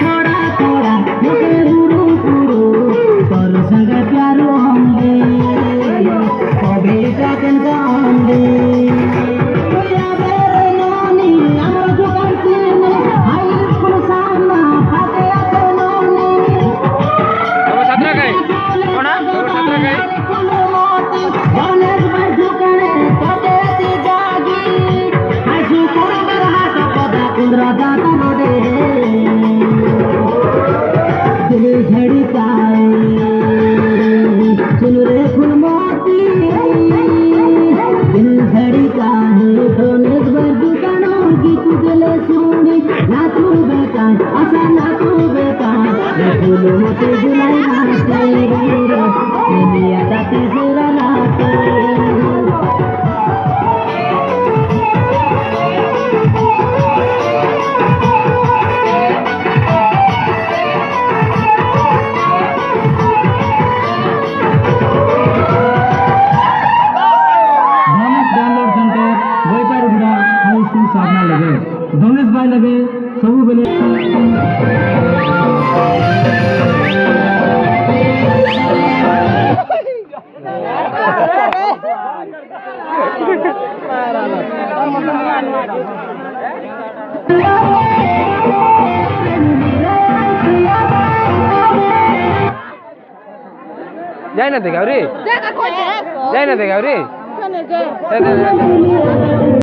थोड़ा थोड़ा मुझे हुरू हुरू तोर संग प्यारो हमदे कभी काकन का हमदे या बेरे नोनी अमर जुगान सीने हाई स्कूल सामना फाटे आते नोनी बाबा छात्र गए कोना बाबा छात्र गए गणेश भाई जुकने तोते ती जागी हाई सुकुर बरहा का पदा कुंद्रा जाता नोडे दिल धड़काए सुन रे फुलमती दिल धड़काए गणेश भाई जुकनो गीत दिले सुनी नाचू बेटा आशा नाचू बेटा फुलमती जुलाई नाचते दुनिया दाती सुरा नाचते धनेश भाई लगे सब बेले जाए ना देखा रे जाए ना देखा रे